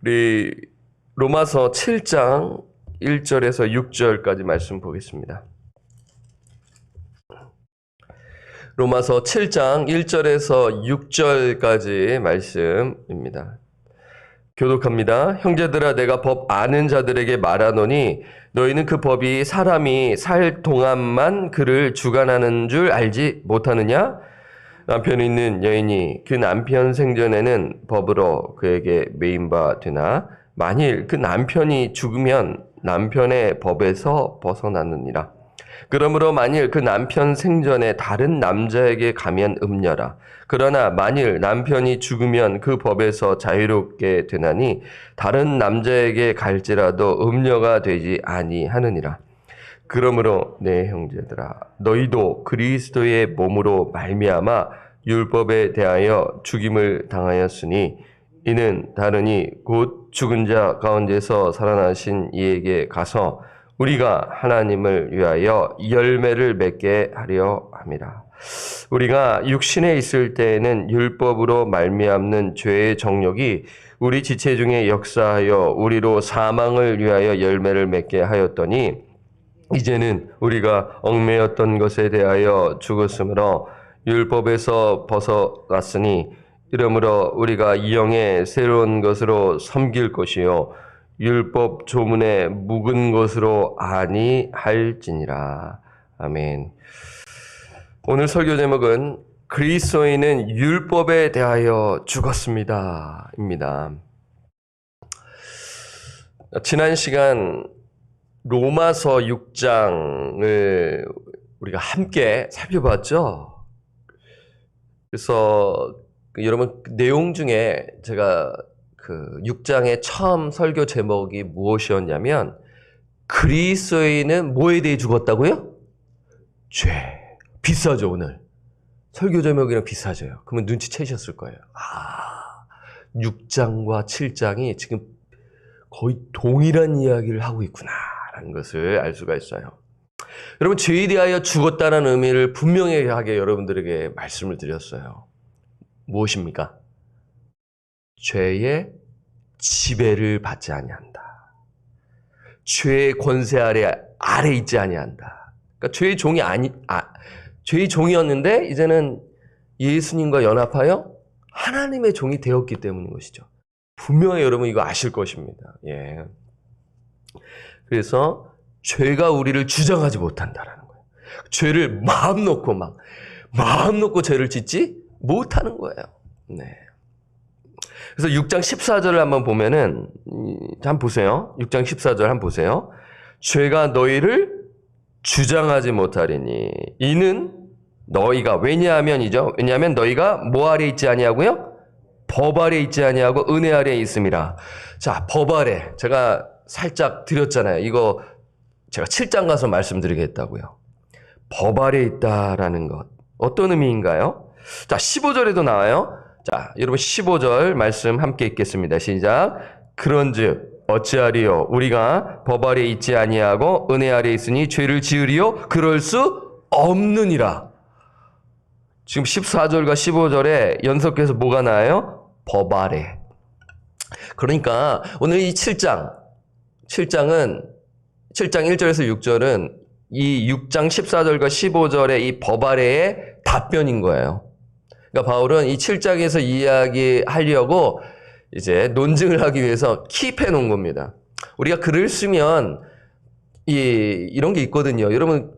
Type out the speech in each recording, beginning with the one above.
우리 로마서 7장 1절에서 6절까지 말씀 보겠습니다. 로마서 7장 1절에서 6절까지 말씀입니다. 교독합니다. 형제들아, 내가 법 아는 자들에게 말하노니 너희는 그 법이 사람이 살 동안만 그를 주관하는 줄 알지 못하느냐? 남편이 있는 여인이 그 남편 생전에는 법으로 그에게 매인 바 되나 만일 그 남편이 죽으면 남편의 법에서 벗어났느니라. 그러므로 만일 그 남편 생전에 다른 남자에게 가면 음녀라. 그러나 만일 남편이 죽으면 그 법에서 자유롭게 되나니 다른 남자에게 갈지라도 음녀가 되지 아니하느니라. 그러므로 내 형제들아, 너희도 그리스도의 몸으로 말미암아 율법에 대하여 죽임을 당하였으니 이는 다르니 곧 죽은 자 가운데서 살아나신 이에게 가서 우리가 하나님을 위하여 열매를 맺게 하려 함이라. 우리가 육신에 있을 때에는 율법으로 말미암는 죄의 정욕이 우리 지체 중에 역사하여 우리로 사망을 위하여 열매를 맺게 하였더니 이제는 우리가 얽매였던 것에 대하여 죽었으므로 율법에서 벗어났으니 이러므로 우리가 영의 새로운 것으로 섬길 것이요 율법 조문에 묵은 것으로 아니할지니라. 아멘. 오늘 설교 제목은 그리스도인은 율법에 대하여 죽었습니다 입니다. 지난 시간 로마서 6장을 우리가 함께 살펴봤죠. 그래서 여러분 내용 중에 제가 그 6장의 처음 설교 제목이 무엇이었냐면 그리스도인은 뭐에 대해 죽었다고요? 죄. 비싸죠 오늘. 설교 제목이랑 비싸져요. 그러면 눈치채셨을 거예요. 6장과 7장이 지금 거의 동일한 이야기를 하고 있구나라는 것을 알 수가 있어요. 여러분 죄에 대하여 죽었다는 의미를 분명하게 여러분들에게 말씀을 드렸어요. 무엇입니까? 죄의 지배를 받지 아니한다. 죄의 권세 아래 있지 아니한다. 그러니까 죄의 종이었는데 이제는 예수님과 연합하여 하나님의 종이 되었기 때문인 것이죠. 분명히 여러분 이거 아실 것입니다. 예. 그래서 죄가 우리를 주장하지 못한다라는 거예요. 죄를 마음 놓고 죄를 짓지 못하는 거예요. 네. 그래서 6장 14절을 한번 보면은, 한번 보세요. 6장 14절 한번 보세요. 죄가 너희를 주장하지 못하리니, 이는 너희가, 왜냐하면 너희가 뭐 아래 있지 아니하고요? 법 아래 있지 아니하고 은혜 아래 있음이라. 자, 법 아래. 제가 살짝 드렸잖아요. 이거 제가 7장 가서 말씀드리겠다고요. 법 아래 있다라는 것. 어떤 의미인가요? 자, 15절에도 나와요. 자, 여러분 15절 말씀 함께 읽겠습니다. 시작. 그런즉 어찌하리요? 우리가 법 아래 있지 아니하고 은혜 아래 있으니 죄를 지으리요? 그럴 수 없느니라. 지금 14절과 15절에 연속해서 뭐가 나와요? 법 아래. 그러니까 오늘 이 7장은 7장 1절에서 6절은 이 6장 14절과 15절의 이 법 아래의 답변인 거예요. 그러니까 바울은 이 7장에서 이야기하려고 이제 논증을 하기 위해서 킵해 놓은 겁니다. 우리가 글을 쓰면 이런 게 있거든요. 여러분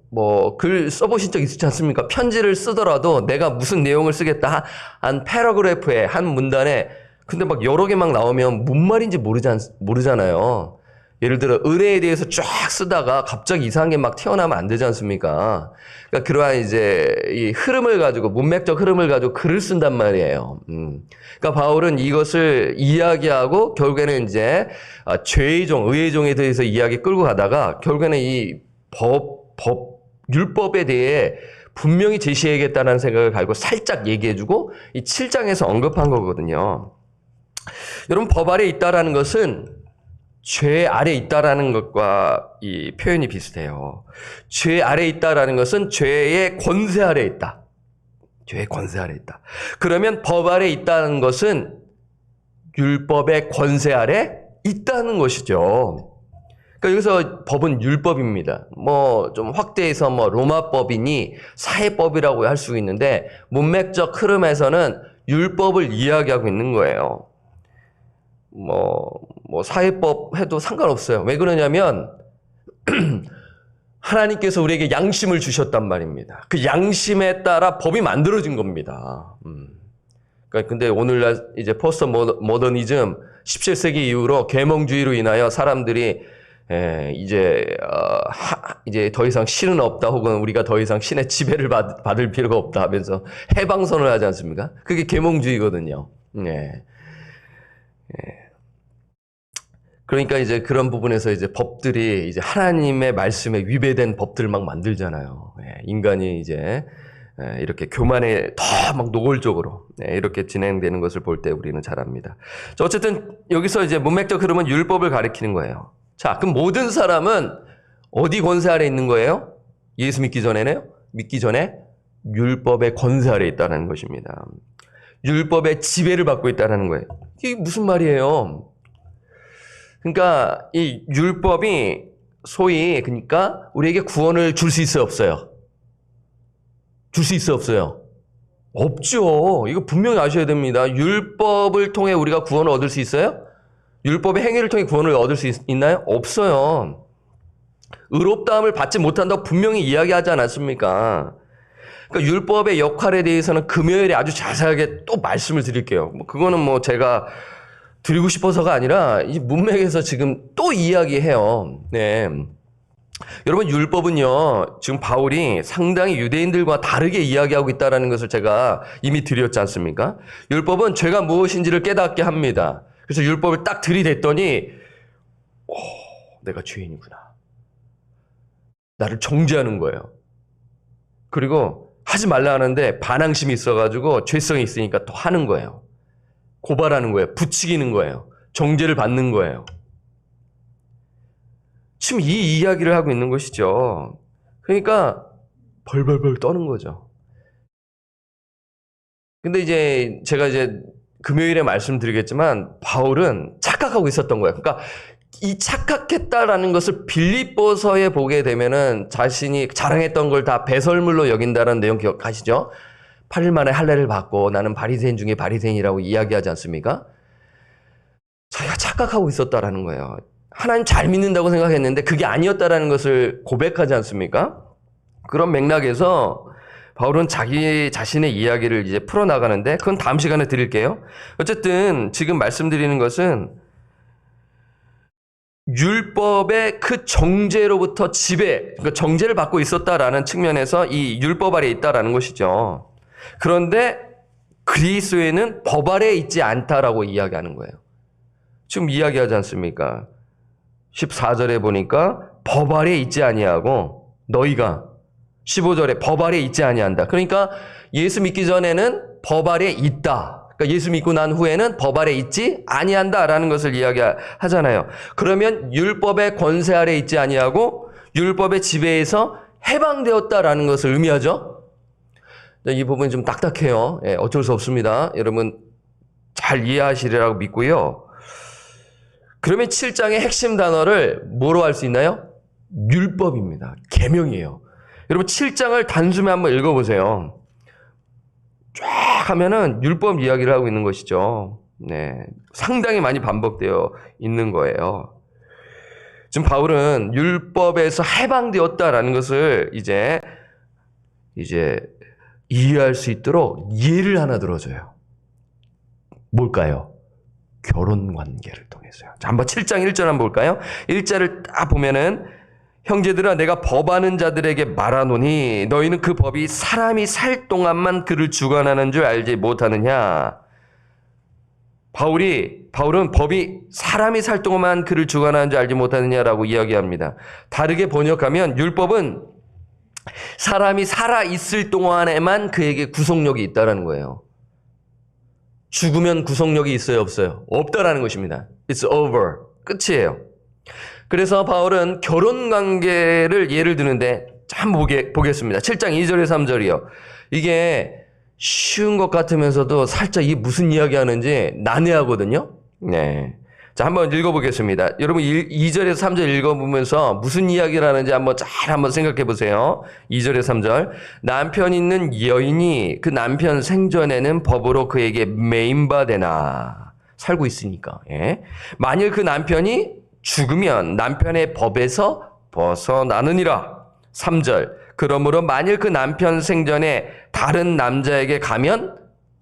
뭐 글 써보신 적 있지 않습니까? 편지를 쓰더라도 내가 무슨 내용을 쓰겠다 한 패러그래프에 한 문단에 근데 막 여러 개 막 나오면 뭔 말인지 모르잖아요. 예를 들어 은혜에 대해서 쫙 쓰다가 갑자기 이상한 게 막 튀어나오면 안 되지 않습니까? 그러니까 그러한 이제 이 흐름을 가지고 문맥적 흐름을 가지고 글을 쓴단 말이에요. 그러니까 바울은 이것을 이야기하고 결국에는 이제 죄의 종, 의의 종에 대해서 이야기 끌고 가다가 결국에는 이 율법에 대해 분명히 제시해야겠다는 생각을 가지고 살짝 얘기해주고 이 7장에서 언급한 거거든요. 여러분 법 아래 있다라는 것은 죄 아래 있다라는 것과 이 표현이 비슷해요. 죄 아래 있다라는 것은 죄의 권세 아래 있다. 죄의 권세 아래 있다. 그러면 법 아래 있다는 것은 율법의 권세 아래 있다는 것이죠. 그러니까 여기서 법은 율법입니다. 뭐 좀 확대해서 뭐 로마법이니 사회법이라고 할 수 있는데 문맥적 흐름에서는 율법을 이야기하고 있는 거예요. 뭐 사회법 해도 상관없어요. 왜 그러냐면 하나님께서 우리에게 양심을 주셨단 말입니다. 그 양심에 따라 법이 만들어진 겁니다. 그러니까 근데 오늘날 이제 포스트 모더니즘 17세기 이후로 계몽주의로 인하여 사람들이 이제 더 이상 신은 없다, 혹은 우리가 더 이상 신의 지배를 받을 필요가 없다 하면서 해방선을 하지 않습니까? 그게 계몽주의거든요. 네. 그러니까 이제 그런 부분에서 이제 법들이 이제 하나님의 말씀에 위배된 법들을 막 만들잖아요. 인간이 이제 이렇게 교만에 더 막 노골적으로 이렇게 진행되는 것을 볼 때 우리는 잘 압니다. 어쨌든 여기서 이제 문맥적 흐름은 율법을 가리키는 거예요. 자, 그럼 모든 사람은 어디 권세 아래 있는 거예요? 예수 믿기 전에는요? 믿기 전에 율법의 권세 아래 있다는 것입니다. 율법의 지배를 받고 있다는 거예요. 이게 무슨 말이에요? 그러니까 이 율법이 소위 그러니까 우리에게 구원을 줄 수 있어요, 없어요? 줄 수 있어요, 없어요? 없죠. 이거 분명히 아셔야 됩니다. 율법을 통해 우리가 구원을 얻을 수 있어요? 율법의 행위를 통해 구원을 얻을 수 있나요? 없어요. 의롭다함을 받지 못한다고 분명히 이야기하지 않았습니까? 그러니까 율법의 역할에 대해서는 금요일에 아주 자세하게 또 말씀을 드릴게요. 그거는 뭐 제가 드리고 싶어서가 아니라 이 문맥에서 지금 또 이야기해요. 네. 여러분, 율법은요, 지금 바울이 상당히 유대인들과 다르게 이야기하고 있다는 것을 제가 이미 드렸지 않습니까? 율법은 죄가 무엇인지를 깨닫게 합니다. 그래서 율법을 딱 들이댔더니, 내가 죄인이구나. 나를 정죄하는 거예요. 그리고 하지 말라 하는데 반항심이 있어가지고 죄성이 있으니까 또 하는 거예요. 고발하는 거예요. 부추기는 거예요. 정죄를 받는 거예요. 지금 이 이야기를 하고 있는 것이죠. 그러니까 벌벌벌 떠는 거죠. 근데 이제 제가 이제 금요일에 말씀드리겠지만 바울은 착각하고 있었던 거예요. 그러니까 이 착각했다라는 것을 빌립보서에 보게 되면은 자신이 자랑했던 걸 다 배설물로 여긴다는 내용 기억하시죠? 8일 만에 할례를 받고 나는 바리새인 중에 바리새인이라고 이야기하지 않습니까? 자기가 착각하고 있었다라는 거예요. 하나님 잘 믿는다고 생각했는데 그게 아니었다라는 것을 고백하지 않습니까? 그런 맥락에서 바울은 자기 자신의 이야기를 이제 풀어나가는데 그건 다음 시간에 드릴게요. 어쨌든 지금 말씀드리는 것은 율법의 그 정죄로부터 그러니까 정죄를 받고 있었다라는 측면에서 이 율법 아래에 있다라는 것이죠. 그런데 그리스도에는 법 아래에 있지 않다라고 이야기하는 거예요. 지금 이야기하지 않습니까? 14절에 보니까 법 아래에 있지 아니하고 너희가 15절에 법 아래에 있지 아니한다. 그러니까 예수 믿기 전에는 법 아래에 있다. 그러니까 예수 믿고 난 후에는 법 아래에 있지 아니한다라는 것을 이야기하잖아요. 그러면 율법의 권세 아래에 있지 아니하고 율법의 지배에서 해방되었다라는 것을 의미하죠. 이 부분이 좀 딱딱해요. 어쩔 수 없습니다. 여러분 잘 이해하시리라고 믿고요. 그러면 7장의 핵심 단어를 뭐로 할 수 있나요? 율법입니다. 계명이에요. 여러분 7장을 단숨에 한번 읽어보세요. 쫙 하면은 율법 이야기를 하고 있는 것이죠. 네, 상당히 많이 반복되어 있는 거예요. 지금 바울은 율법에서 해방되었다라는 것을 이제 이해할 수 있도록 예를 하나 들어줘요. 뭘까요? 결혼 관계를 통해서요. 자, 한번 7장 1절 한번 볼까요? 1절을 딱 보면은 형제들아 내가 법하는 자들에게 말하노니 너희는 그 법이 사람이 살 동안만 그를 주관하는 줄 알지 못하느냐. 바울은 법이 사람이 살 동안만 그를 주관하는 줄 알지 못하느냐라고 이야기합니다. 다르게 번역하면 율법은 사람이 살아있을 동안에만 그에게 구속력이 있다는 거예요. 죽으면 구속력이 있어요, 없어요? 없다라는 것입니다. It's over. 끝이에요. 그래서 바울은 결혼 관계를 예를 드는데 한번 보겠습니다. 7장 2절에서 3절이요. 이게 쉬운 것 같으면서도 살짝 이게 무슨 이야기 하는지 난해하거든요. 네. 자, 한번 읽어보겠습니다. 여러분 2절에서 3절 읽어보면서 무슨 이야기를 하는지 한번 생각해 보세요. 2절에서 3절. 남편 있는 여인이 그 남편 생전에는 법으로 그에게 매임받으나 살고 있으니까. 예. 만일 그 남편이 죽으면 남편의 법에서 벗어나느니라. 3절. 그러므로 만일 그 남편 생전에 다른 남자에게 가면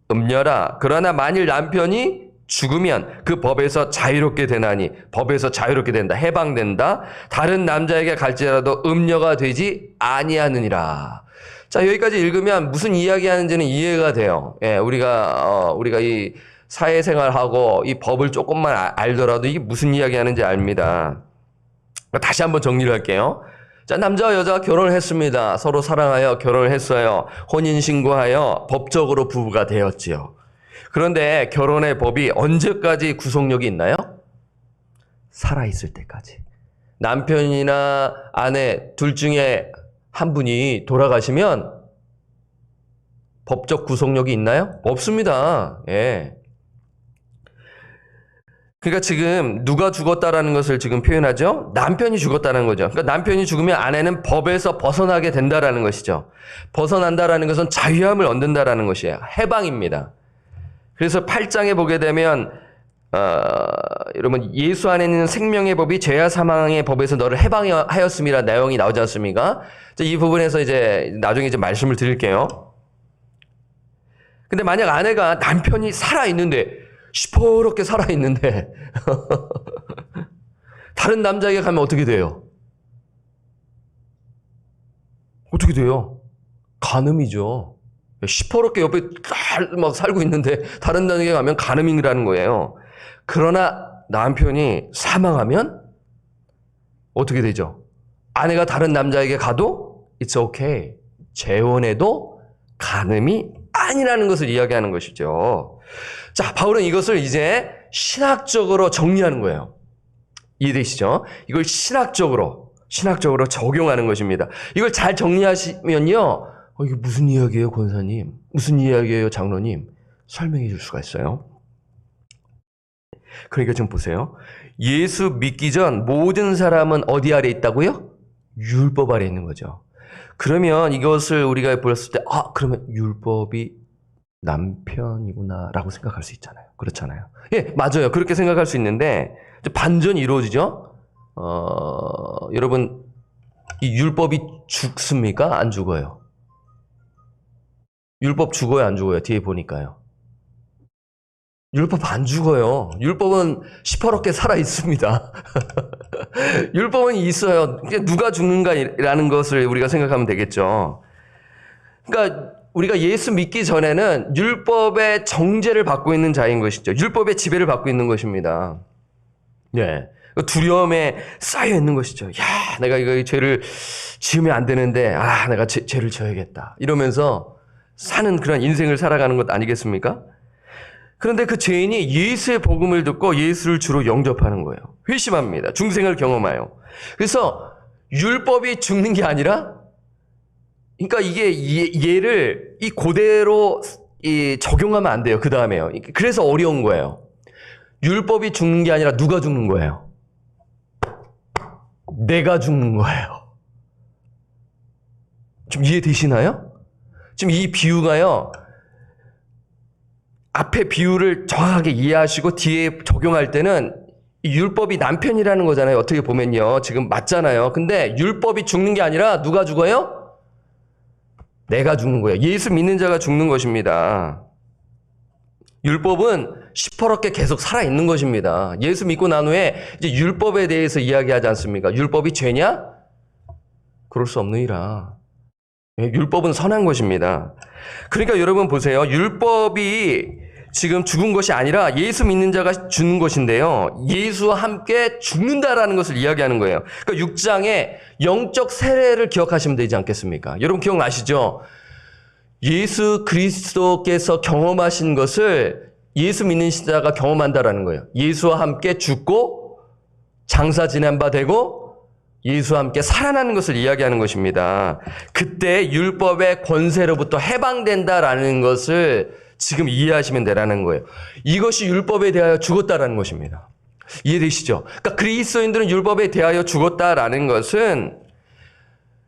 음녀라. 그러나 만일 남편이 죽으면 그 법에서 자유롭게 되나니, 법에서 자유롭게 된다, 해방된다. 다른 남자에게 갈지라도 음녀가 되지 아니하느니라. 자, 여기까지 읽으면 무슨 이야기하는지는 이해가 돼요. 예, 우리가 이 사회생활하고 이 법을 조금만 알더라도 이게 무슨 이야기하는지 압니다. 다시 한번 정리를 할게요. 자, 남자와 여자가 결혼을 했습니다. 서로 사랑하여 결혼을 했어요. 혼인신고하여 법적으로 부부가 되었지요. 그런데 결혼의 법이 언제까지 구속력이 있나요? 살아있을 때까지. 남편이나 아내 둘 중에 한 분이 돌아가시면 법적 구속력이 있나요? 없습니다. 예. 그러니까 지금 누가 죽었다라는 것을 지금 표현하죠? 남편이 죽었다는 거죠. 그러니까 남편이 죽으면 아내는 법에서 벗어나게 된다라는 것이죠. 벗어난다라는 것은 자유함을 얻는다라는 것이에요. 해방입니다. 그래서 8장에 보게 되면 여러분 예수 안에 있는 생명의 법이 죄와 사망의 법에서 너를 해방하였음이라 내용이 나오지 않습니까? 이 부분에서 이제 나중에 이제 말씀을 드릴게요. 근데 만약 아내가 남편이 살아있는데 시퍼렇게 살아있는데 다른 남자에게 가면 어떻게 돼요? 어떻게 돼요? 간음이죠. 시퍼렇게 옆에 막 살고 있는데 다른 남자에게 가면 간음이라는 거예요. 그러나 남편이 사망하면 어떻게 되죠? 아내가 다른 남자에게 가도 it's okay. 재혼해도 간음이 아니라는 것을 이야기하는 것이죠. 자, 바울은 이것을 이제 신학적으로 정리하는 거예요. 이해되시죠? 이걸 신학적으로 적용하는 것입니다. 이걸 잘 정리하시면요. 이게 무슨 이야기예요, 권사님? 무슨 이야기예요, 장로님? 설명해 줄 수가 있어요. 그러니까 좀 보세요. 예수 믿기 전 모든 사람은 어디 아래 있다고요? 율법 아래 있는 거죠. 그러면 이것을 우리가 보았을 때, 그러면 율법이 남편이구나 라고 생각할 수 있잖아요. 그렇잖아요. 예, 맞아요. 그렇게 생각할 수 있는데 반전이 이루어지죠. 여러분 이 율법이 죽습니까? 안 죽어요? 율법 죽어요? 안 죽어요? 뒤에 보니까요. 율법 안 죽어요. 율법은 시퍼렇게 살아 있습니다. 율법은 있어요. 누가 죽는가라는 것을 우리가 생각하면 되겠죠. 그러니까 우리가 예수 믿기 전에는 율법의 정죄를 받고 있는 자인 것이죠. 율법의 지배를 받고 있는 것입니다. 예. 두려움에 쌓여 있는 것이죠. 야, 내가 이거 죄를 지으면 안 되는데, 내가 죄를 져야겠다. 이러면서 사는 그런 인생을 살아가는 것 아니겠습니까? 그런데 그 죄인이 예수의 복음을 듣고 예수를 주로 영접하는 거예요. 회심합니다. 중생을 경험하여. 그래서 율법이 죽는 게 아니라, 그러니까 이게 얘를 이 그대로 적용하면 안 돼요. 그 다음에요. 그래서 어려운 거예요. 율법이 죽는 게 아니라 누가 죽는 거예요? 내가 죽는 거예요. 좀 이해되시나요? 지금 이 비유가요. 앞에 비유를 정확하게 이해하시고 뒤에 적용할 때는 이 율법이 남편이라는 거잖아요. 어떻게 보면요. 지금 맞잖아요. 근데 율법이 죽는 게 아니라 누가 죽어요? 내가 죽는 거예요. 예수 믿는 자가 죽는 것입니다. 율법은 시퍼렇게 계속 살아있는 것입니다. 예수 믿고 난 후에 이제 율법에 대해서 이야기하지 않습니까? 율법이 죄냐? 그럴 수 없느니라. 율법은 선한 것입니다. 그러니까 여러분 보세요. 율법이 지금 죽은 것이 아니라 예수 믿는 자가 죽는 것인데요. 예수와 함께 죽는다라는 것을 이야기하는 거예요. 그러니까 6장에 영적 세례를 기억하시면 되지 않겠습니까? 여러분 기억나시죠? 예수 그리스도께서 경험하신 것을 예수 믿는 자가 경험한다라는 거예요. 예수와 함께 죽고 장사 지낸 바 되고 예수와 함께 살아나는 것을 이야기하는 것입니다. 그때 율법의 권세로부터 해방된다라는 것을 지금 이해하시면 되라는 거예요. 이것이 율법에 대하여 죽었다라는 것입니다. 이해되시죠? 그러니까 그리스도인들은 율법에 대하여 죽었다라는 것은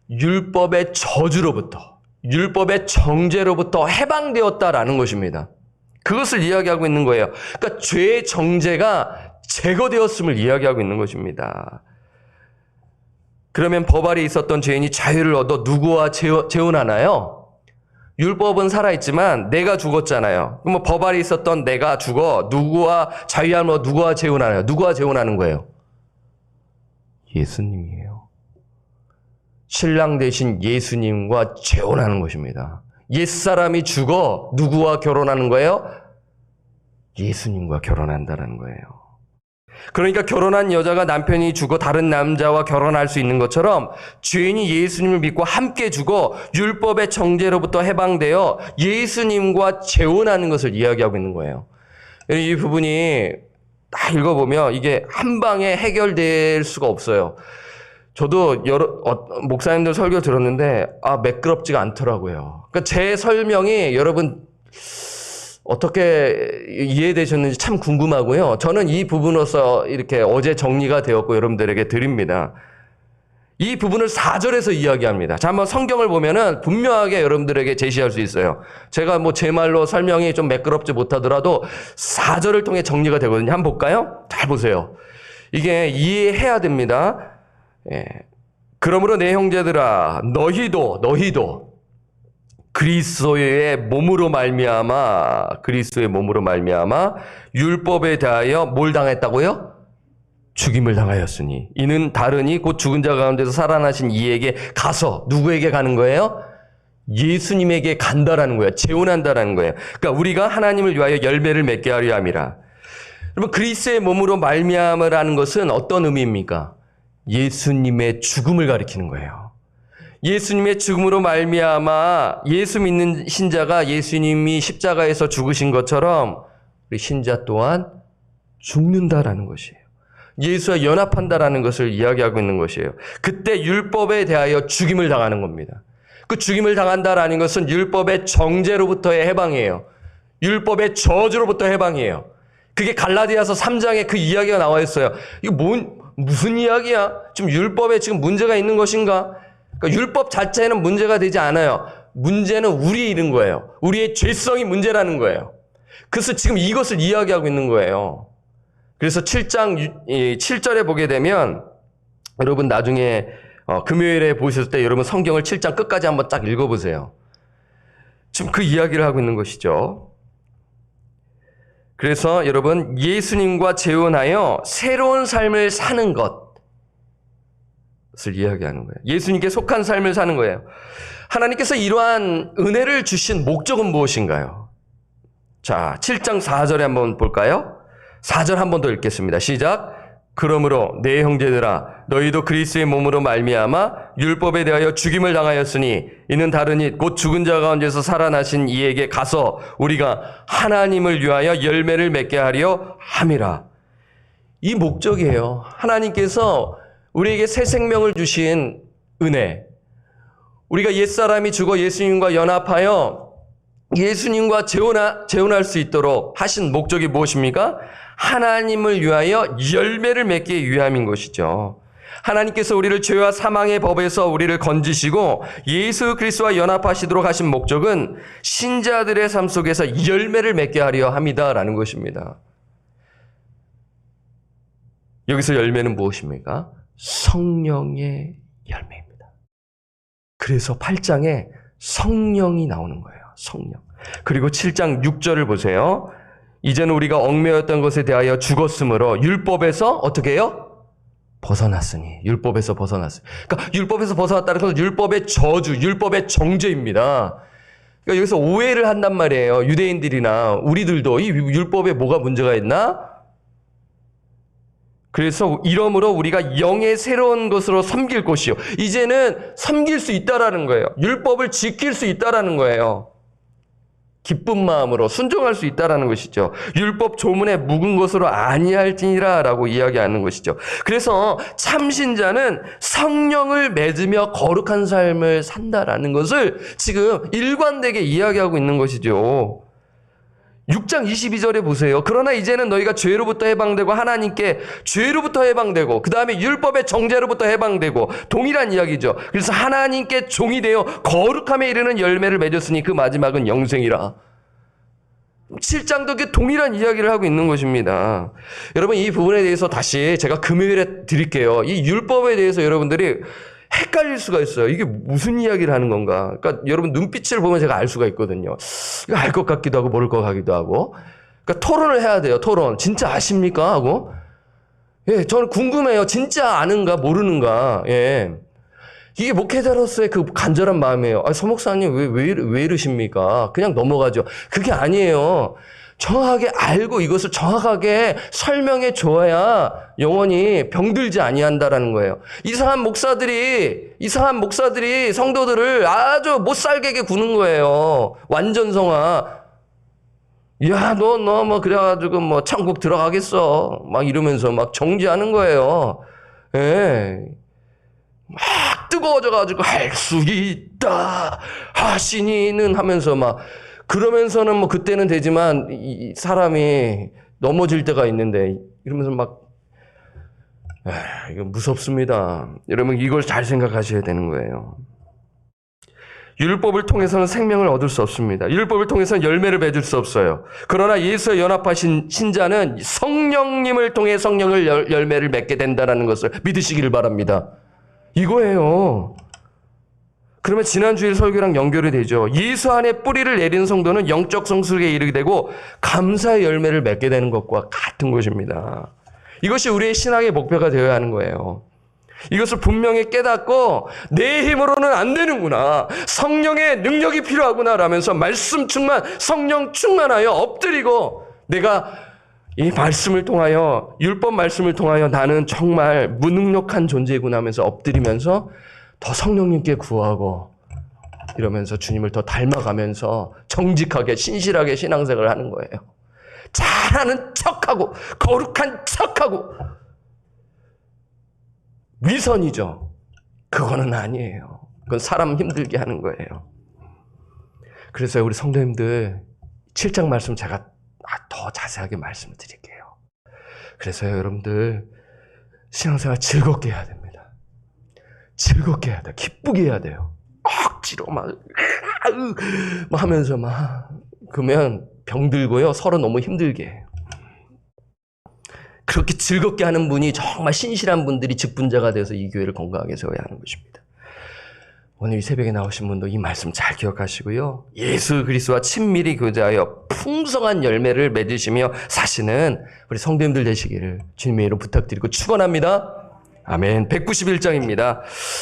율법의 저주로부터, 율법의 정죄로부터 해방되었다라는 것입니다. 그것을 이야기하고 있는 거예요. 그러니까 죄의 정죄가 제거되었음을 이야기하고 있는 것입니다. 그러면 법 아래 있었던 죄인이 자유를 얻어 누구와 재혼하나요? 율법은 살아있지만 내가 죽었잖아요. 그럼 법 아래 있었던 내가 죽어 누구와 자유하면 누구와 재혼하나요? 누구와 재혼하는 거예요? 예수님이에요. 신랑 되신 예수님과 재혼하는 것입니다. 옛사람이 죽어 누구와 결혼하는 거예요? 예수님과 결혼한다는 거예요. 그러니까 결혼한 여자가 남편이 죽어 다른 남자와 결혼할 수 있는 것처럼 죄인이 예수님을 믿고 함께 죽어 율법의 정죄로부터 해방되어 예수님과 재혼하는 것을 이야기하고 있는 거예요. 이 부분이 다 읽어보면 이게 한 방에 해결될 수가 없어요. 저도 목사님들 설교 들었는데 매끄럽지가 않더라고요. 그러니까 제 설명이 여러분 어떻게 이해되셨는지 참 궁금하고요. 저는 이 부분으로서 이렇게 어제 정리가 되었고 여러분들에게 드립니다. 이 부분을 4절에서 이야기합니다. 자, 한번 성경을 보면은 분명하게 여러분들에게 제시할 수 있어요. 제가 제 말로 설명이 좀 매끄럽지 못하더라도 4절을 통해 정리가 되거든요. 한번 볼까요? 잘 보세요. 이게 이해해야 됩니다. 예. 그러므로 내 형제들아, 너희도 그리스도의 몸으로 말미암아 율법에 대하여 뭘 당했다고요? 죽임을 당하였으니 이는 다르니 곧 죽은 자 가운데서 살아나신 이에게 가서 누구에게 가는 거예요? 예수님에게 간다라는 거예요. 재혼한다라는 거예요. 그러니까 우리가 하나님을 위하여 열매를 맺게 하려 함이라. 여러분, 그리스도의 몸으로 말미암으라는 것은 어떤 의미입니까? 예수님의 죽음을 가리키는 거예요. 예수님의 죽음으로 말미암아 예수 믿는 신자가 예수님이 십자가에서 죽으신 것처럼 우리 신자 또한 죽는다라는 것이에요. 예수와 연합한다라는 것을 이야기하고 있는 것이에요. 그때 율법에 대하여 죽임을 당하는 겁니다. 그 죽임을 당한다라는 것은 율법의 정죄로부터의 해방이에요. 율법의 저주로부터 해방이에요. 그게 갈라디아서 3장에 그 이야기가 나와 있어요. 이거 무슨 이야기야? 지금 율법에 지금 문제가 있는 것인가? 그러니까 율법 자체는 문제가 되지 않아요. 문제는 우리에 있는 거예요. 우리의 죄성이 문제라는 거예요. 그래서 지금 이것을 이야기하고 있는 거예요. 그래서 7장 7절에 보게 되면 여러분 나중에 금요일에 보셨을 때 여러분 성경을 7장 끝까지 한번 딱 읽어보세요. 지금 그 이야기를 하고 있는 것이죠. 그래서 여러분 예수님과 재혼하여 새로운 삶을 사는 것을 이야기하는 거예요. 예수님께 속한 삶을 사는 거예요. 하나님께서 이러한 은혜를 주신 목적은 무엇인가요? 자, 7장 4절에 한번 볼까요? 4절 한 번 더 읽겠습니다. 시작. 그러므로 내 형제들아 너희도 그리스도의 몸으로 말미암아 율법에 대하여 죽임을 당하였으니 이는 다르니 곧 죽은 자 가운데서 살아나신 이에게 가서 우리가 하나님을 위하여 열매를 맺게 하려 함이라. 이 목적이에요. 하나님께서 우리에게 새 생명을 주신 은혜. 우리가 옛사람이 죽어 예수님과 연합하여 예수님과 재혼할 수 있도록 하신 목적이 무엇입니까? 하나님을 위하여 열매를 맺기 위함인 것이죠. 하나님께서 우리를 죄와 사망의 법에서 우리를 건지시고 예수 그리스도와 연합하시도록 하신 목적은 신자들의 삶 속에서 열매를 맺게 하려 함이다라는 것입니다. 여기서 열매는 무엇입니까? 성령의 열매입니다. 그래서 8장에 성령이 나오는 거예요. 성령. 그리고 7장 6절을 보세요. 이제는 우리가 얽매였던 것에 대하여 죽었으므로 율법에서 어떻게 해요? 벗어났으니. 율법에서 벗어났으니. 그러니까 율법에서 벗어났다는 것은 율법의 저주, 율법의 정죄입니다. 그러니까 여기서 오해를 한단 말이에요. 유대인들이나 우리들도 이 율법에 뭐가 문제가 있나? 그래서 이러므로 우리가 영의 새로운 것으로 섬길 것이요. 이제는 섬길 수 있다라는 거예요. 율법을 지킬 수 있다라는 거예요. 기쁜 마음으로 순종할 수 있다라는 것이죠. 율법 조문에 묵은 것으로 아니할지니라라고 이야기하는 것이죠. 그래서 참신자는 성령을 맺으며 거룩한 삶을 산다라는 것을 지금 일관되게 이야기하고 있는 것이죠. 6장 22절에 보세요. 그러나 이제는 너희가 죄로부터 해방되고 하나님께 죄로부터 해방되고 그 다음에 율법의 정죄로부터 해방되고 동일한 이야기죠. 그래서 하나님께 종이 되어 거룩함에 이르는 열매를 맺었으니 그 마지막은 영생이라. 7장도 그 동일한 이야기를 하고 있는 것입니다. 여러분 이 부분에 대해서 다시 제가 금요일에 드릴게요. 이 율법에 대해서 여러분들이 헷갈릴 수가 있어요. 이게 무슨 이야기를 하는 건가? 그러니까 여러분 눈빛을 보면 제가 알 수가 있거든요. 이거 알 것 같기도 하고 모를 것 같기도 하고. 그러니까 토론을 해야 돼요. 토론. 진짜 아십니까? 하고. 예, 저는 궁금해요. 진짜 아는가 모르는가. 예. 이게 목회자로서의 그 간절한 마음이에요. 아, 서 목사님 왜 이러십니까? 그냥 넘어가죠. 그게 아니에요. 정확하게 알고 이것을 정확하게 설명해 줘야 영원히 병들지 아니한다라는 거예요. 이상한 목사들이 성도들을 아주 못 살게 구는 거예요. 완전성화. 야, 너 뭐 그래가지고 뭐 천국 들어가겠어. 막 이러면서 막 정지하는 거예요. 예. 막 뜨거워져가지고 할 수 있다 하시니는 하면서 막 그러면서는 뭐 그때는 되지만 이 사람이 넘어질 때가 있는데 이러면서 막 이거 무섭습니다. 여러분 이걸 잘 생각하셔야 되는 거예요. 율법을 통해서는 생명을 얻을 수 없습니다. 율법을 통해서는 열매를 맺을 수 없어요. 그러나 예수에 연합하신 신자는 성령님을 통해 성령을 열매를 맺게 된다는 것을 믿으시기를 바랍니다. 이거예요. 그러면 지난주일 설교랑 연결이 되죠. 예수 안에 뿌리를 내리는 성도는 영적 성숙에 이르게 되고 감사의 열매를 맺게 되는 것과 같은 것입니다. 이것이 우리의 신앙의 목표가 되어야 하는 거예요. 이것을 분명히 깨닫고 내 힘으로는 안 되는구나. 성령의 능력이 필요하구나 라면서 말씀 충만, 성령 충만하여 엎드리고 내가 이 말씀을 통하여 율법 말씀을 통하여 나는 정말 무능력한 존재구나 하면서 엎드리면서 더 성령님께 구하고 이러면서 주님을 더 닮아가면서 정직하게 신실하게 신앙생활을 하는 거예요. 잘하는 척하고 거룩한 척하고 위선이죠. 그거는 아니에요. 그건 사람 힘들게 하는 거예요. 그래서 우리 성도님들 7장 말씀 제가 더 자세하게 말씀을 드릴게요. 그래서 여러분들 신앙생활 즐겁게 해야 됩니다. 즐겁게 해야 돼요. 기쁘게 해야 돼요. 억지로 막 하면서 막 그러면 병들고요. 서로 너무 힘들게 해요. 그렇게 즐겁게 하는 분이 정말 신실한 분들이 직분자가 돼서 이 교회를 건강하게 세워야 하는 것입니다. 오늘 이 새벽에 나오신 분도 이 말씀 잘 기억하시고요. 예수 그리스도와 친밀히 교제하여 풍성한 열매를 맺으시며 사시는 우리 성도님들 되시기를 주님의 이름으로 부탁드리고 축원합니다. 아멘. 191장입니다.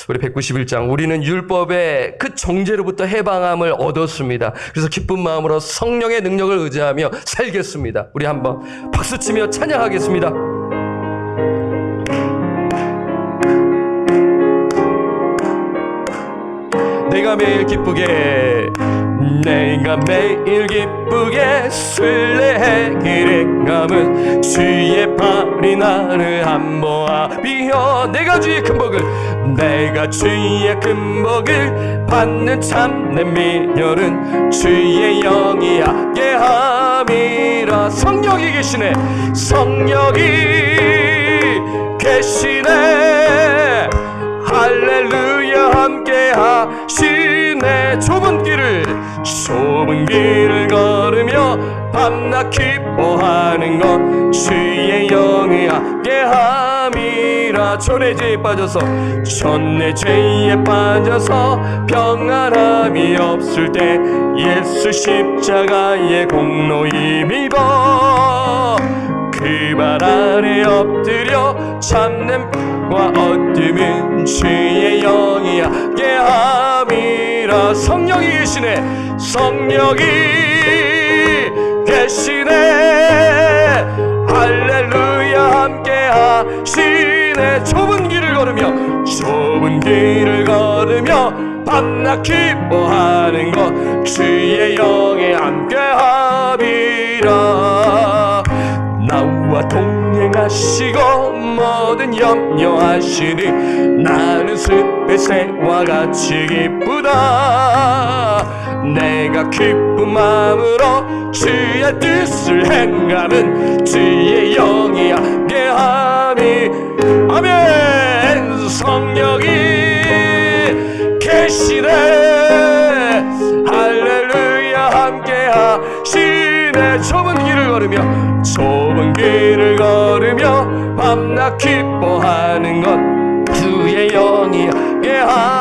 우리 191장. 우리는 율법의 그 정죄로부터 해방함을 얻었습니다. 그래서 기쁜 마음으로 성령의 능력을 의지하며 살겠습니다. 우리 한번 박수치며 찬양하겠습니다. 내가 매일 기쁘게 순례의 길에 감은 주의 팔이 나를 안보하며 내가 주의 큰 복을 받는 참된 미련은 주의 영이 함께함이라. 성령이 계시네 할렐루야 함께 하시네. 좁은 길을 걸으며 밤낮 기뻐하는 것 주의 영이 함께 함이라. 전의 죄에 빠져서 평안함이 없을 때 예수 십자가의 공로 힘입어 그 발 아래 엎드려 참냄과 어둠은 주의 영이 함께함이라. 성령이 계시네 할렐루야 함께하시네. 좁은 길을 걸으며 밤낮 기뻐하는 것 주의 영이 함께함이라. 나와 동행하시고 모든 염려하시니 나는 숲의 새와 같이 기쁘다. 내가 기쁜 마음으로 주의 뜻을 행하는 주의 영이 함께함이. 아멘. 성령이 계시네. 할렐루야. 함께하시네. 좁은 길을 걸으며 밤낮 기뻐하는 것 주의 영이 함께함이라.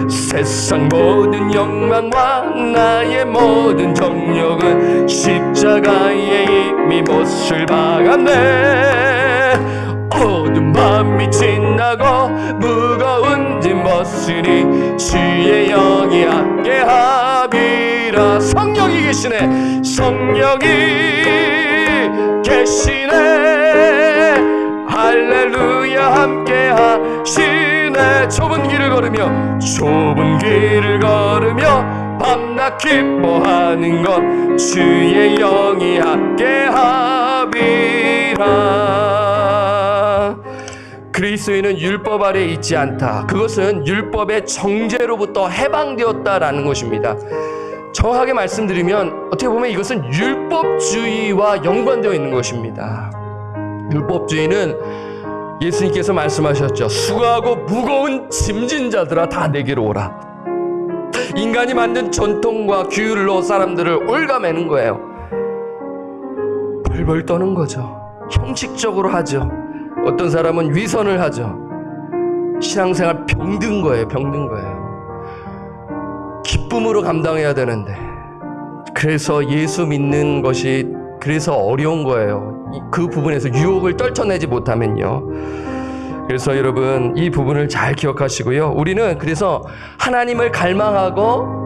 세상 모든 욕망과 나의 모든 정욕은 십자가에 이미 못을 박았네. 어두운 밤이 지나고 무거운 짐 벗으니 주의 영이 함께함이라. 성령이 계시네. 성령이 계시네. 할렐루야. 함께하시네. 좁은 길을 걸으며 밤낮 기뻐하는 것 주의 영이 함께함이라. 그리스도인은 율법 아래 있지 않다. 그것은 율법의 정죄로부터 해방되었다라는 것입니다. 정확하게 말씀드리면 어떻게 보면 이것은 율법주의와 연관되어 있는 것입니다. 율법주의는 예수님께서 말씀하셨죠. 수고하고 무거운 짐진 자들아 다 내게로 오라. 인간이 만든 전통과 규율로 사람들을 올가매는 거예요. 벌벌 떠는 거죠. 형식적으로 하죠. 어떤 사람은 위선을 하죠. 신앙생활 병든 거예요. 기쁨으로 감당해야 되는데, 그래서 예수 믿는 것이 그래서 어려운 거예요. 그 부분에서 유혹을 떨쳐내지 못하면요. 그래서 여러분 이 부분을 잘 기억하시고요. 우리는 그래서 하나님을 갈망하고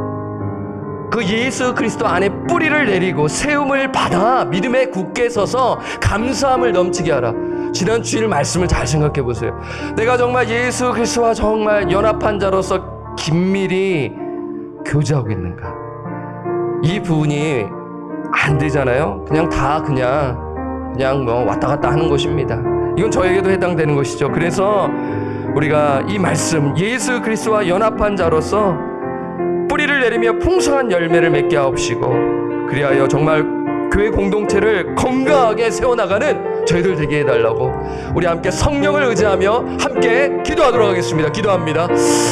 그 예수 그리스도 안에 뿌리를 내리고 세움을 받아 믿음에 굳게 서서 감사함을 넘치게 하라. 지난 주일 말씀을 잘 생각해 보세요. 내가 정말 예수 그리스도와 정말 연합한 자로서 긴밀히 교제하고 있는가? 이 부분이 안 되잖아요. 그냥 뭐 왔다 갔다 하는 것입니다. 이건 저에게도 해당되는 것이죠. 그래서 우리가 이 말씀, 예수 그리스도와 연합한 자로서 뿌리를 내리며 풍성한 열매를 맺게 하옵시고, 그리하여 정말 교회 공동체를 건강하게 세워나가는 저희들 되게 해달라고 우리 함께 성령을 의지하며 함께 기도하도록 하겠습니다. 기도합니다.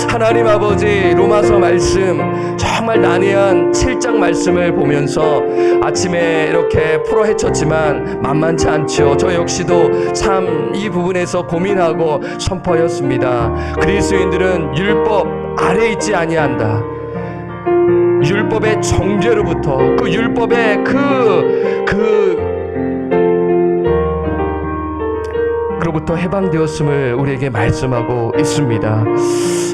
하나님 아버지, 로마서 말씀 정말 난해한 7장 말씀을 보면서 아침에 이렇게 풀어 헤쳤지만 만만치 않죠. 저 역시도 참 이 부분에서 고민하고 선포하였습니다. 그리스도인들은 율법 아래 있지 아니한다. 율법의 정죄로부터, 그 율법의 그로부터 해방되었음을 우리에게 말씀하고 있습니다.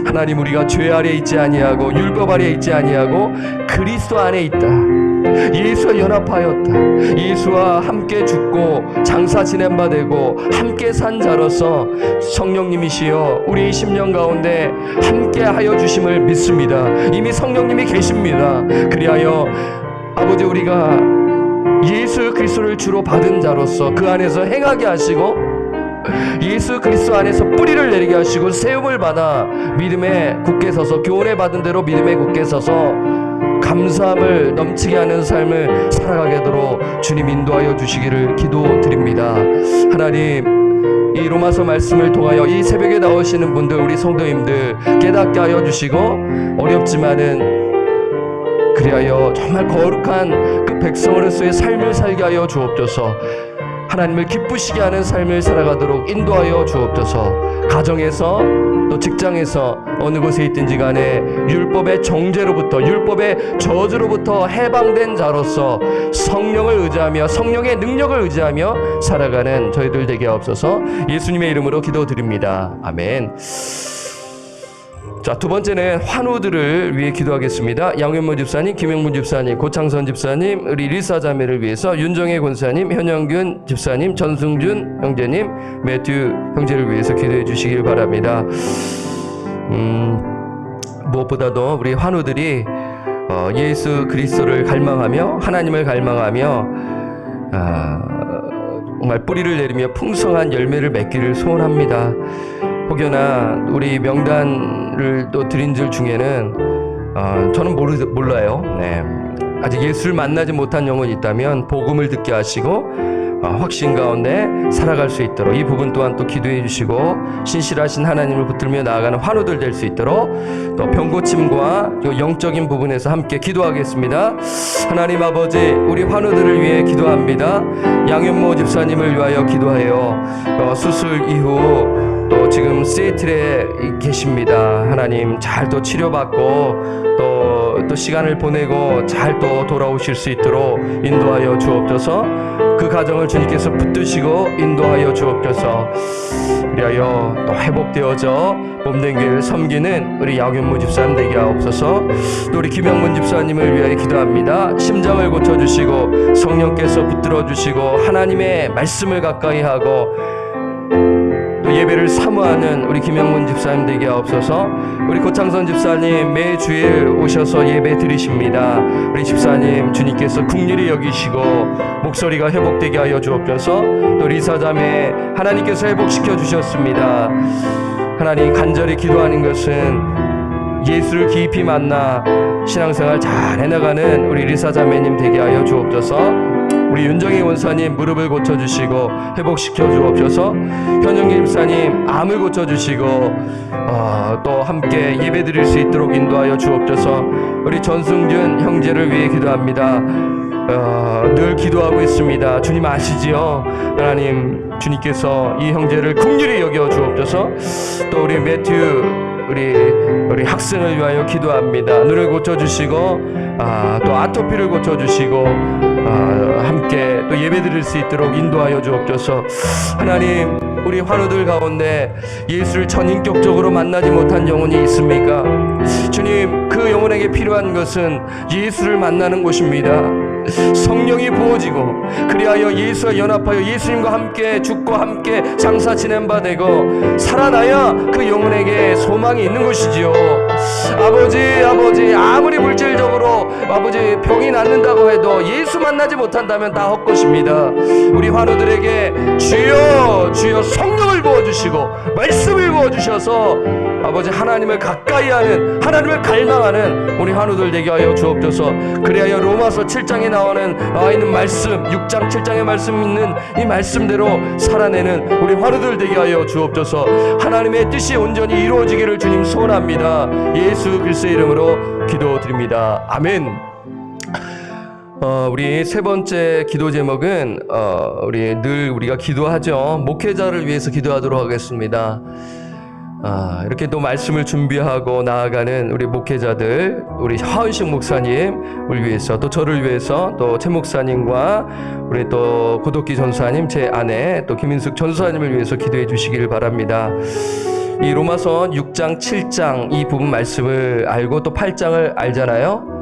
하나님, 우리가 죄 아래 있지 아니하고 율법 아래 있지 아니하고 그리스도 안에 있다. 예수와 연합하였다. 예수와 함께 죽고 장사 지낸 바 되고 함께 산 자로서 성령님이시여 우리 심령 가운데 함께 하여 주심을 믿습니다. 이미 성령님이 계십니다. 그리하여 아버지, 우리가 예수 그리스도를 주로 받은 자로서 그 안에서 행하게 하시고 예수 그리스도 안에서 뿌리를 내리게 하시고 세움을 받아 믿음에 굳게 서서 교훈에 받은 대로 믿음에 굳게 서서 감사함을 넘치게 하는 삶을 살아가게 하도록 주님 인도하여 주시기를 기도드립니다. 하나님, 이 로마서 말씀을 통하여 이 새벽에 나오시는 분들, 우리 성도님들 깨닫게 하여 주시고, 어렵지만은 그리하여 정말 거룩한 그 백성으로서의 삶을 살게 하여 주옵소서. 하나님을 기쁘시게 하는 삶을 살아가도록 인도하여 주옵소서. 가정에서 또 직장에서 어느 곳에 있든지 간에 율법의 정죄로부터, 율법의 저주로부터 해방된 자로서 성령을 의지하며 성령의 능력을 의지하며 살아가는 저희들 되게 하옵소서. 예수님의 이름으로 기도드립니다. 아멘. 자, 두 번째는 환우들을 위해 기도하겠습니다. 양현모 집사님, 김영문 집사님, 고창선 집사님, 우리 리사 자매를 위해서 윤정혜 권사님, 현영균 집사님, 전승준 형제님, 매튜 형제를 위해서 기도해 주시길 바랍니다. 무엇보다도 우리 환우들이 예수 그리스도를 갈망하며 하나님을 갈망하며 정말 뿌리를 내리며 풍성한 열매를 맺기를 소원합니다. 혹여나 우리 명단을 또 드린 줄 중에는 저는 몰라요. 네. 아직 예수를 만나지 못한 영혼이 있다면 복음을 듣게 하시고 확신 가운데 살아갈 수 있도록 이 부분 또한 또 기도해 주시고 신실하신 하나님을 붙들며 나아가는 환우들 될 수 있도록 또 병고침과 영적인 부분에서 함께 기도하겠습니다. 하나님 아버지, 우리 환우들을 위해 기도합니다. 양현모 집사님을 위하여 기도해요. 수술 이후 또 지금 시애틀에 계십니다. 하나님 잘 또 치료받고 또 시간을 보내고 잘 또 돌아오실 수 있도록 인도하여 주옵소서. 그 가정을 주님께서 붙드시고 인도하여 주옵소서. 그리하여 또 회복되어져 몸된 교회를 섬기는 우리 양현무 집사님 되게 하옵소서. 또 우리 김영문 집사님을 위하여 기도합니다. 심장을 고쳐주시고 성령께서 붙들어 주시고 하나님의 말씀을 가까이 하고 또 예배를 사모하는 우리 김영문 집사님 되게 하옵소서. 우리 고창선 집사님 매 주일 오셔서 예배 드리십니다. 우리 집사님 주님께서 긍휼히 여기시고 목소리가 회복되게 하여 주옵소서. 또 리사자매 하나님께서 회복시켜 주셨습니다. 하나님 간절히 기도하는 것은 예수를 깊이 만나 신앙생활 잘 해나가는 우리 리사자매님 되게 하여 주옵소서. 우리 윤정희 원사님 무릎을 고쳐주시고 회복시켜 주옵소서. 현영길 집사님 암을 고쳐주시고 또 함께 예배드릴 수 있도록 인도하여 주옵소서. 우리 전승준 형제를 위해 기도합니다. 늘 기도하고 있습니다. 주님 아시지요? 하나님 주님께서 이 형제를 긍휼히 여겨 주옵소서. 또 우리 매튜 우리 학생을 위하여 기도합니다. 눈을 고쳐주시고 또 아토피를 고쳐주시고 함께 또 예배드릴 수 있도록 인도하여 주옵소서. 하나님 우리 환우들 가운데 예수를 전인격적으로 만나지 못한 영혼이 있습니까? 주님 그 영혼에게 필요한 것은 예수를 만나는 곳입니다. 성령이 부어지고 그리하여 예수와 연합하여 예수님과 함께 죽고 함께 장사 지낸 바 되고 살아나야 그 영혼에게 소망이 있는 것이지요. 아버지 아무리 물질적으로 아버지 병이 낫는다고 해도 예수 만나지 못한다면 다 헛것입니다. 우리 환우들에게 주여 성령을 부어주시고 말씀을 부어주셔서 아버지 하나님을 가까이 하는 하나님을 갈망하는 우리 환우들 되게 하여 주옵소서. 그리하여 로마서 7장에 나와 있는 말씀 6장 7장의 말씀 있는 이 말씀대로 살아내는 우리 환우들 되게 하여 주옵소서. 하나님의 뜻이 온전히 이루어지기를 주님 소원합니다. 예수 그리스도의 이름으로 기도드립니다. 아멘. 우리 세 번째 기도 제목은 우리가 기도하죠. 목회자를 위해서 기도하도록 하겠습니다. 이렇게 또 말씀을 준비하고 나아가는 우리 목회자들, 우리 하은식 목사님을 위해서, 또 저를 위해서, 또 최 목사님과 우리 또 고덕기 전사님, 제 아내 또 김인숙 전사님을 위해서 기도해 주시기를 바랍니다. 이 로마서 6장 7장 이 부분 말씀을 알고 또 8장을 알잖아요.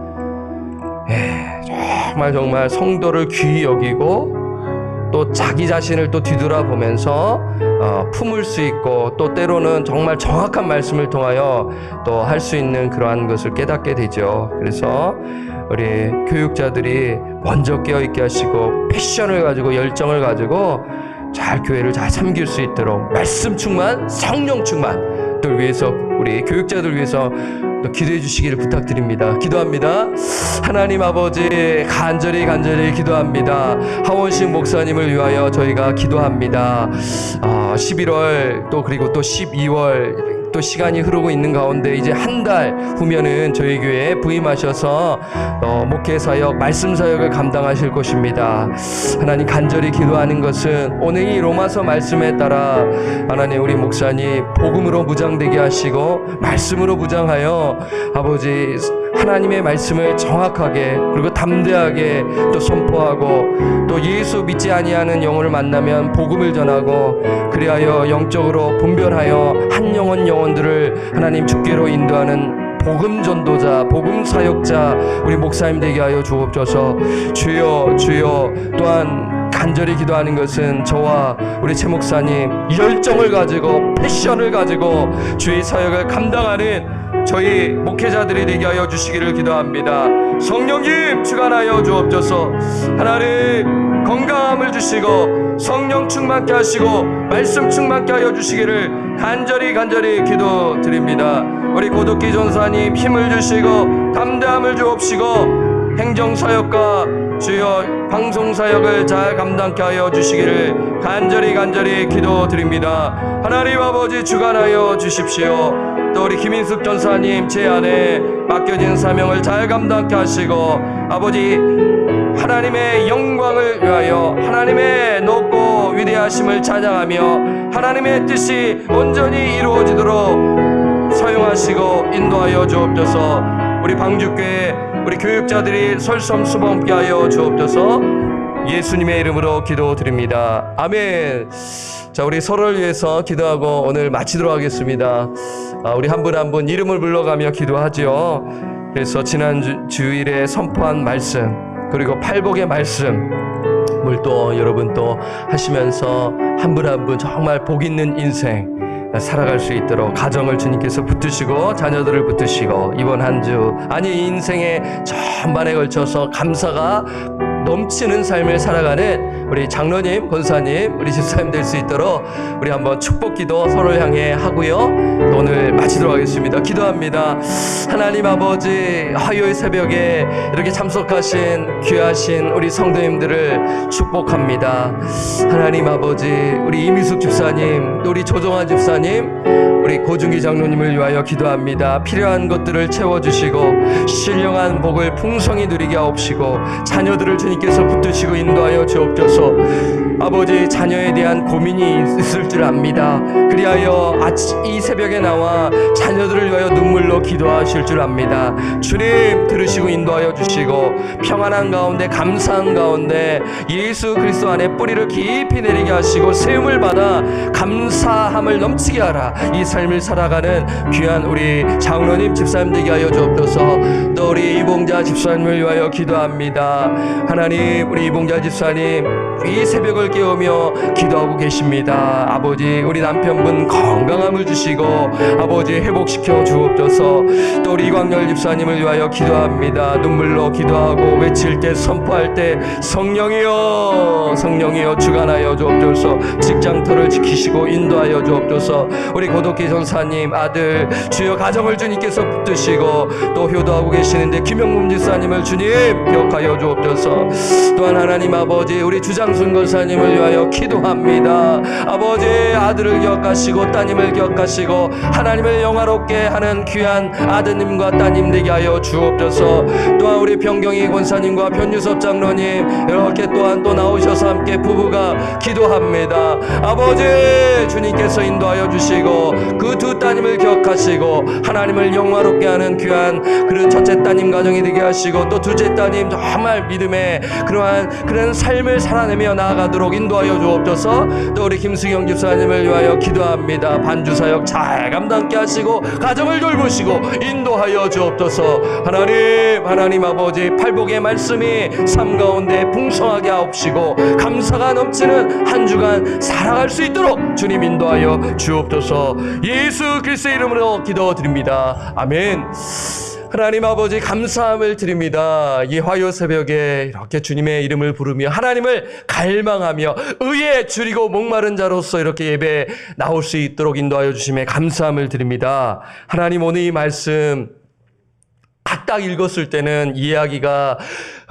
정말 성도를 귀히 여기고 또 자기 자신을 또 뒤돌아보면서 품을 수 있고 또 때로는 정말 정확한 말씀을 통하여 또 할 수 있는 그러한 것을 깨닫게 되죠. 그래서 우리 교육자들이 먼저 깨어있게 하시고 패션을 가지고 열정을 가지고 잘 교회를 잘 섬길 수 있도록 말씀 충만, 성령 충만들 위해서 우리 교육자들 위해서 또 기도해 주시기를 부탁드립니다. 기도합니다. 하나님 아버지 간절히 기도합니다. 하원식 목사님을 위하여 저희가 기도합니다. 11월 또 그리고 또 12월 또 시간이 흐르고 있는 가운데 이제 한 달 후면은 저희 교회에 부임하셔서 목회 사역, 말씀 사역을 감당하실 것입니다. 하나님 간절히 기도하는 것은 오늘 이 로마서 말씀에 따라 하나님 우리 목사님 복음으로 무장되게 하시고 말씀으로 무장하여 아버지 하나님의 말씀을 정확하게 그리고 담대하게 또 선포하고 또 예수 믿지 아니하는 영혼을 만나면 복음을 전하고 그리하여 영적으로 분별하여 한 영혼들을 하나님 주께로 인도하는 복음 전도자, 복음 사역자 우리 목사님 되게 하여 주옵소서. 주여 또한 간절히 기도하는 것은 저와 우리 최 목사님 열정을 가지고 패션을 가지고 주의 사역을 감당하는 저희 목회자들이 되게 하여 주시기를 기도합니다. 성령님 주관하여 주옵소서. 하나님 건강함을 주시고 성령 충만케 하시고 말씀 충만케 하여 주시기를 간절히 기도드립니다. 우리 고독기 전사님 힘을 주시고 담대함을 주옵시고 행정사역과 주여 방송사역을 잘 감당케 하여 주시기를 간절히 기도드립니다. 하나님 아버지 주관하여 주십시오. 또 우리 김인숙 전사님 제 안에 맡겨진 사명을 잘 감당케 하시고 아버지 하나님의 영광을 위하여 하나님의 높고 위대하심을 찬양하며 하나님의 뜻이 온전히 이루어지도록 사용하시고 인도하여 주옵소서. 우리 방주교회 우리 교육자들이 설섬수범케 하여 주옵소서. 예수님의 이름으로 기도드립니다. 아멘. 자, 우리 서로를 위해서 기도하고 오늘 마치도록 하겠습니다. 우리 한 분 한 분 이름을 불러가며 기도하죠. 그래서 지난 주일에 선포한 말씀 그리고 팔복의 말씀을 또 여러분 또 하시면서 한 분 한 분 정말 복 있는 인생 살아갈 수 있도록 가정을 주님께서 붙드시고 자녀들을 붙드시고 이번 한 주 아니 인생의 전반에 걸쳐서 감사가 넘치는 삶을 살아가는 우리 장로님, 권사님, 우리 집사님 될 수 있도록 우리 한번 축복기도 서로를 향해 하고요. 오늘 마치도록 하겠습니다. 기도합니다. 하나님 아버지 화요일 새벽에 이렇게 참석하신 귀하신 우리 성도님들을 축복합니다. 하나님 아버지 우리 이미숙 집사님, 또 우리 조정아 집사님, 우리 고중기 장로님을 위하여 기도합니다. 필요한 것들을 채워주시고 신령한 복을 풍성히 누리게 하옵시고 자녀들을 주님께서 붙드시고 인도하여 주옵소서. 아버지 자녀에 대한 고민이 있을 줄 압니다. 그리하여 이 새벽에 나와 자녀들을 위하여 눈물로 기도하실 줄 압니다. 주님 들으시고 인도하여 주시고 평안한 가운데 감사한 가운데 예수 그리스도 안에 뿌리를 깊이 내리게 하시고 세움을 받아 감사함을 넘치게 하라. 이 삶을 살아가는 귀한 우리 장로님 집사님 되게 하여 주옵소서. 또 우리 이봉자 집사님을 위하여 기도합니다. 하나님 우리 이봉자 집사님 이 새벽을 깨우며 기도하고 계십니다. 아버지 우리 남편분 건강함을 주시고 아버지 회복시켜 주옵소서. 또 우리 이광열 집사님을 위하여 기도합니다. 눈물로 기도하고 외칠 때 선포할 때 성령이여 성령이여 주관하여 주옵소서. 직장터를 지키시고 인도하여 주옵소서. 우리 고독기 전사님 아들 주여 가정을 주님께서 붙드시고 또 효도하고 계시는데 김영문 집사님을 주님 기억하여 주옵소서. 또한 하나님 아버지 우리 주장순 권사님을 위하여 기도합니다. 아버지 아들을 기억하시고 따님을 기억하시고 하나님을 영화롭게 하는 귀한 아드님과 따님 되게 하여 주옵소서. 또한 우리 병경희 권사님과 변유섭 장로님 이렇게 또한 또 나오셔서 함께 부부가 기도합니다. 아버지 주님께서 인도하여 주시고 그 두 따님을 기억하시고 하나님을 영화롭게 하는 귀한 그런 첫째 따님 가정이 되게 하시고 또 둘째 따님 정말 믿음의 그런 삶을 살아내며 나아가도록 인도하여 주옵소서. 또 우리 김수경 집사님을 위하여 기도합니다. 반주사역 잘 감당케 하시고 가정을 돌보시고 인도하여 주옵소서. 하나님 아버지 팔복의 말씀이 삶 가운데 풍성하게 하옵시고 감사가 넘치는 한 주간 살아갈 수 있도록 주님 인도하여 주옵소서. 예수 그리스도의 이름으로 기도드립니다. 아멘. 하나님 아버지 감사함을 드립니다. 이 화요 새벽에 이렇게 주님의 이름을 부르며 하나님을 갈망하며 의에 줄이고 목마른 자로서 이렇게 예배에 나올 수 있도록 인도하여 주심에 감사함을 드립니다. 하나님 오늘 이 말씀 딱 읽었을 때는 이해하기가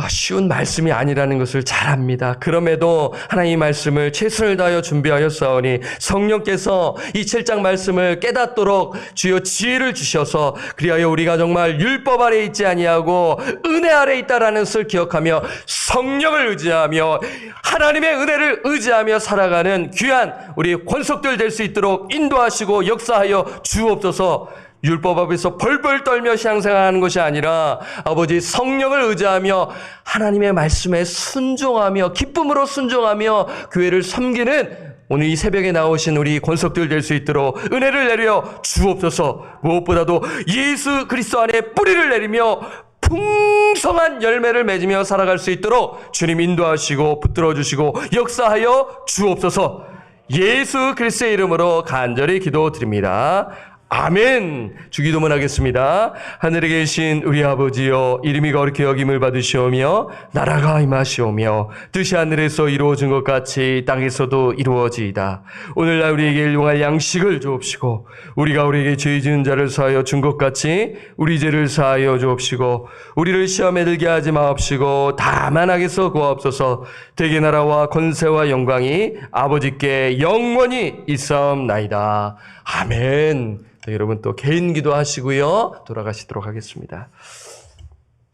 쉬운 말씀이 아니라는 것을 잘 압니다. 그럼에도 하나님 말씀을 최선을 다하여 준비하였사오니 성령께서 이 7장 말씀을 깨닫도록 주여 지혜를 주셔서 그리하여 우리가 정말 율법 아래 있지 아니하고 은혜 아래 있다라는 것을 기억하며 성령을 의지하며 하나님의 은혜를 의지하며 살아가는 귀한 우리 권속들 될 수 있도록 인도하시고 역사하여 주옵소서. 율법 앞에서 벌벌 떨며 신앙생활하는 것이 아니라 아버지 성령을 의지하며 하나님의 말씀에 순종하며 기쁨으로 순종하며 교회를 섬기는 오늘 이 새벽에 나오신 우리 권속들 될 수 있도록 은혜를 내려 주옵소서. 무엇보다도 예수 그리스도 안에 뿌리를 내리며 풍성한 열매를 맺으며 살아갈 수 있도록 주님 인도하시고 붙들어 주시고 역사하여 주옵소서. 예수 그리스도의 이름으로 간절히 기도드립니다. 아멘. 주기도문 하겠습니다. 하늘에 계신 우리 아버지여, 이름이 거룩히 여김을 받으시오며 나라가 임하시오며 뜻이 하늘에서 이루어진 것 같이 땅에서도 이루어지이다. 오늘날 우리에게 일용할 양식을 주옵시고 우리가 우리에게 죄 지은 자를 사하여 준 것 같이 우리 죄를 사하여 주옵시고 우리를 시험에 들게 하지 마옵시고 다만 악에서 구하옵소서. 대개 나라와 권세와 영광이 아버지께 영원히 있사옵나이다. 아멘. 네, 여러분 또 개인 기도하시고요. 돌아가시도록 하겠습니다.